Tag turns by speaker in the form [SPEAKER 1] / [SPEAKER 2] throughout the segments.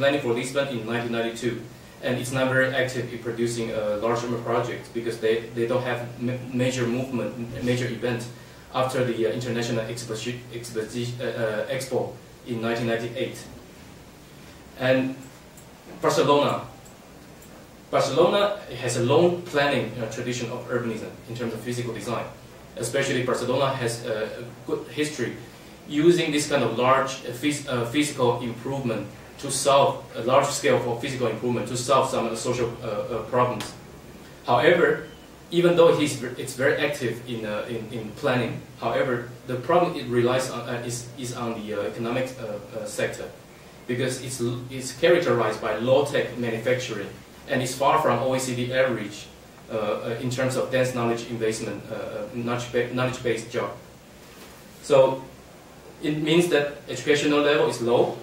[SPEAKER 1] planning for Lisbon in 1992, and it's not very active in producing larger projects because they don't have major movement, major event after the International Expo in 1998. And Barcelona has a long planning tradition of urbanism in terms of physical design. Especially Barcelona has a good history using this kind of large physical improvement to solve a large scale of physical improvement to solve some social problems. However, even though it's very active in planning, however, the problem it relies on is on the economic sector, because it's characterized by low-tech manufacturing and is far from OECD average in terms of dense knowledge investment, knowledge-based job. So it means that educational level is low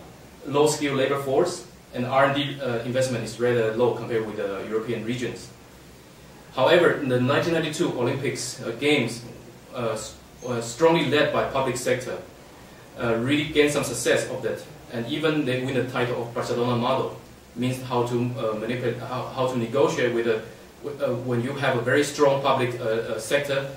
[SPEAKER 1] skilled labor force, and R&D investment is rather low compared with the European regions. However, in the 1992 Olympics Games, strongly led by public sector, really gained some success of that, and even they win the title of Barcelona model. Means how to manipulate, how to negotiate with when you have a very strong public sector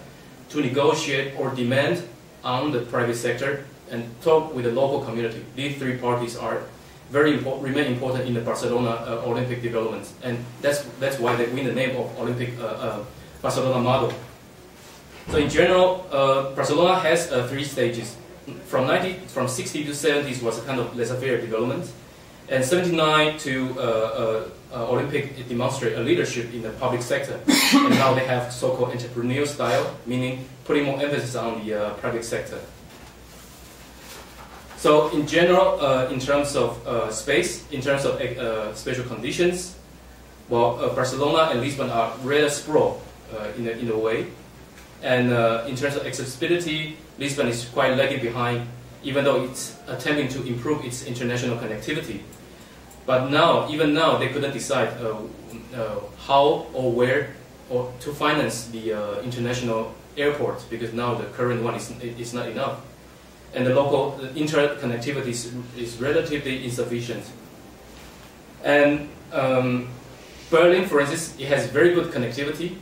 [SPEAKER 1] to negotiate or demand on the private sector and talk with the local community. These three parties are remain important in the Barcelona Olympic development, and that's why they win the name of Olympic Barcelona model. So in general, Barcelona has 3 stages. From 60 to 70s was a kind of laissez-faire development, and 79 to Olympic it demonstrate a leadership in the public sector, and now they have so-called entrepreneurial style, meaning putting more emphasis on the private sector. So in general, in terms of space, in terms of spatial conditions, well, Barcelona and Lisbon are rather sprawl in a way, and in terms of accessibility, Lisbon is quite lagging behind, even though it's attempting to improve its international connectivity. But now, even now, they couldn't decide how or where or to finance the international airport, because now the current one is not enough. And the local interconnectivity is relatively insufficient. And Berlin, for instance, it has very good connectivity,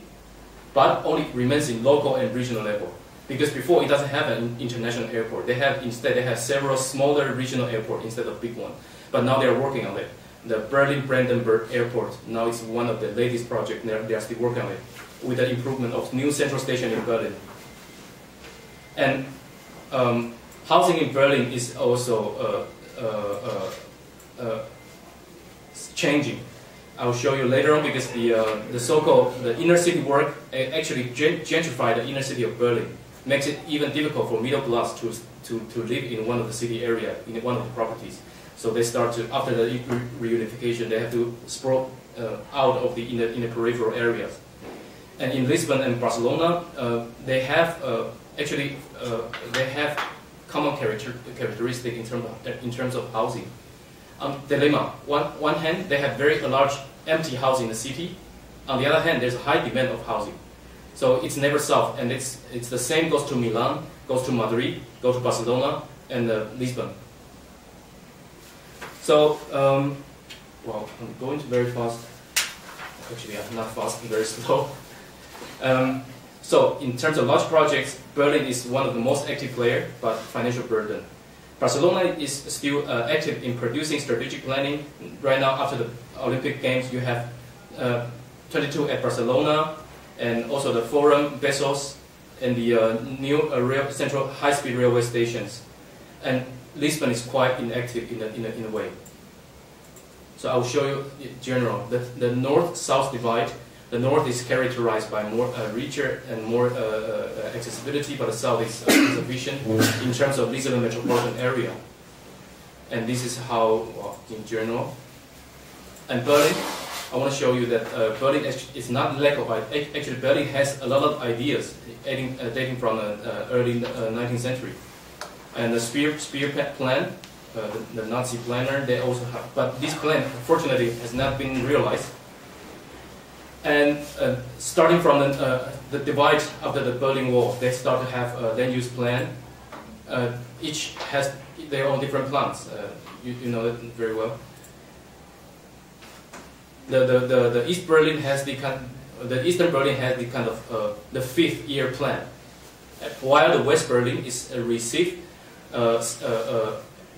[SPEAKER 1] but only remains in local and regional level. Because before it doesn't have an international airport. Instead they have several smaller regional airports instead of big one. But now they are working on it. The Berlin-Brandenburg Airport, now it's one of the latest projects. They are still working on it with the improvement of new central station in Berlin. And housing in Berlin is also changing. I'll show you later on, because the so-called inner city work actually gentrified the inner city of Berlin. Makes it even difficult for middle class to live in one of the city area, in one of the properties. So they start to, after the reunification, they have to sprawl out of in the peripheral areas. And in Lisbon and Barcelona, they have they have common characteristic in terms of housing. Dilemma. One hand, they have a large empty house in the city. On the other hand, there's a high demand of housing. So it's never solved, and it's the same goes to Milan, goes to Madrid, goes to Barcelona, and Lisbon. So, well, I'm going very fast. Actually, I'm not fast, I'm very slow. So, in terms of large projects, Berlin is one of the most active players, but financial burden. Barcelona is still active in producing strategic planning. Right now, after the Olympic Games, you have 22 at Barcelona, and also the Forum, Bezos, and the new central high-speed railway stations. And Lisbon is quite inactive in a way. So I will show you in general the north-south divide. The north is characterized by more richer and more accessibility, but the south is insufficient in terms of Lisbon metropolitan area. And this is how, well, in general. And Berlin, I want to show you that Berlin is not lack of ideas. Actually, Berlin has a lot of ideas dating from the early 19th century. And the Spear plan, the Nazi planner, they also have, but this plan, unfortunately, has not been realized. And starting from the divide after the Berlin Wall, they start to have a land use plan. Each has their own different plans. You know it very well. the East Berlin has the Eastern Berlin has the kind of the 5th year plan, while the West Berlin is received.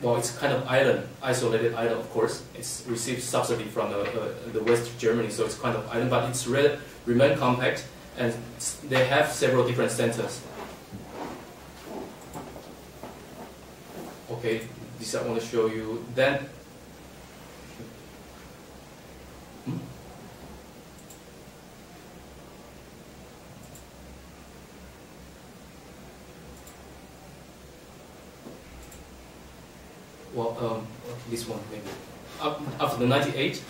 [SPEAKER 1] Well, it's kind of isolated island, of course. It's received subsidy from the West Germany, so it's kind of island, but it's remain compact, and they have several different centers. Okay, this I want to show you. Then, this one maybe. After the 98,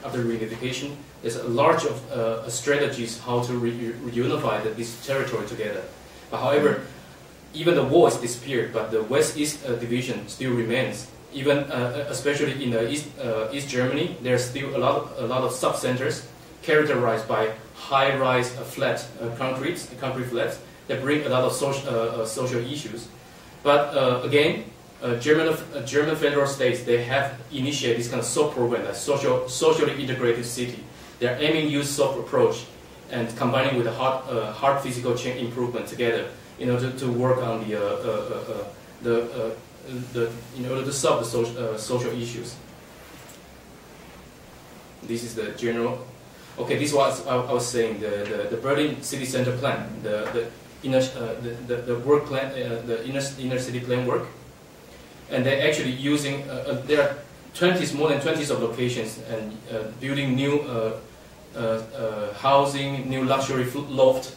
[SPEAKER 1] after reunification, there's a large of strategies how to reunify this territory together. But however, even the war is disappeared, but the West-East division still remains. Even especially in the East Germany, there's still a lot of sub-centers characterized by high-rise flat concrete flats that bring a lot of social issues. But again, German federal states, they have initiated this kind of soft program, like socially integrated city. They're aiming to use soft approach and combining with the hard physical change improvement together in order to work on in order to solve the social issues. This is the general. Okay, this was I was saying the Berlin city center plan, the work plan, the inner city plan work. And they're actually using, there are more than 20 of locations, and building new housing, new luxury loft,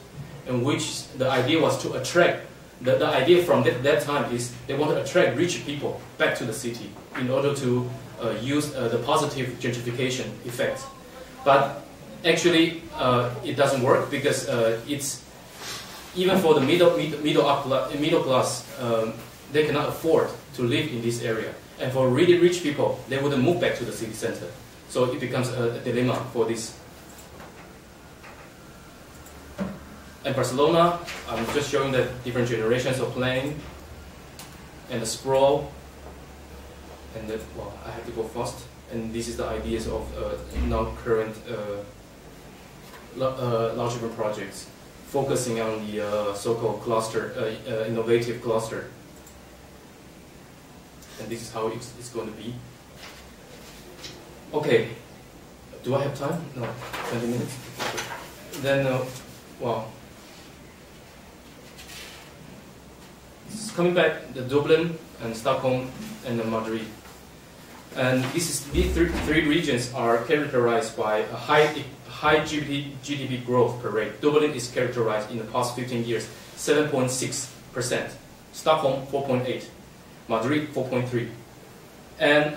[SPEAKER 1] in which the idea was to attract, the idea from that time is they want to attract rich people back to the city in order to use the positive gentrification effect. But actually it doesn't work, because it's, even for the middle class, they cannot afford to live in this area. And for really rich people, they wouldn't move back to the city center. So it becomes a dilemma for this. And Barcelona, I'm just showing the different generations of planning and the sprawl. And that, well, I have to go fast. And this is the ideas of now current large urban projects, focusing on the so-called cluster, innovative cluster. And this is how it's going to be. Okay, do I have time? No, 20 minutes? Then, well, coming back, the Dublin and Stockholm and Madrid. And these three regions are characterized by a high GDP growth per rate. Dublin is characterized in the past 15 years, 7.6%. Stockholm, 4.8%. Madrid, 4.3%. And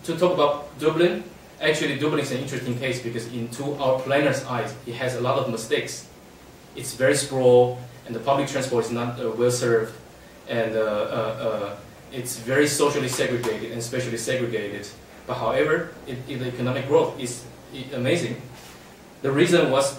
[SPEAKER 1] to talk about Dublin, actually Dublin is an interesting case, because into our planner's eyes, it has a lot of mistakes. It's very sprawl, and the public transport is not well served, and it's very socially segregated and spatially segregated. But however, the economic growth is amazing. The reason was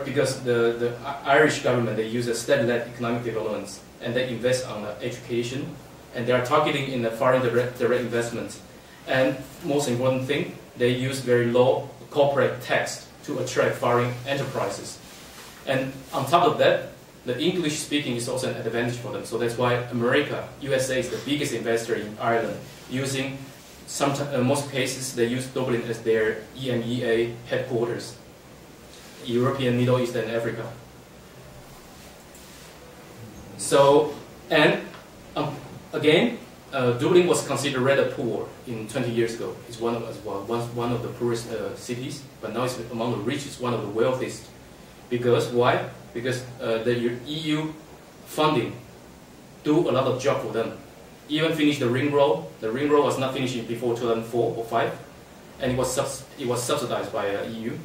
[SPEAKER 1] because the Irish government, they use a state-led economic development, and they invest on education, and they are targeting in the foreign direct investments. And most important thing, they use very low corporate tax to attract foreign enterprises. And on top of that, the English speaking is also an advantage for them. So that's why America, USA is the biggest investor in Ireland, using most cases they use Dublin as their EMEA headquarters, European, Middle East, and Africa. So, and again, Dublin was considered rather poor in 20 years ago. It's one of the poorest cities, but now it's among the richest, one of the wealthiest. Because why? Because the EU funding do a lot of job for them. Even finished the ring road. The ring road was not finished before 2004 or 5, and it was subsidized by EU.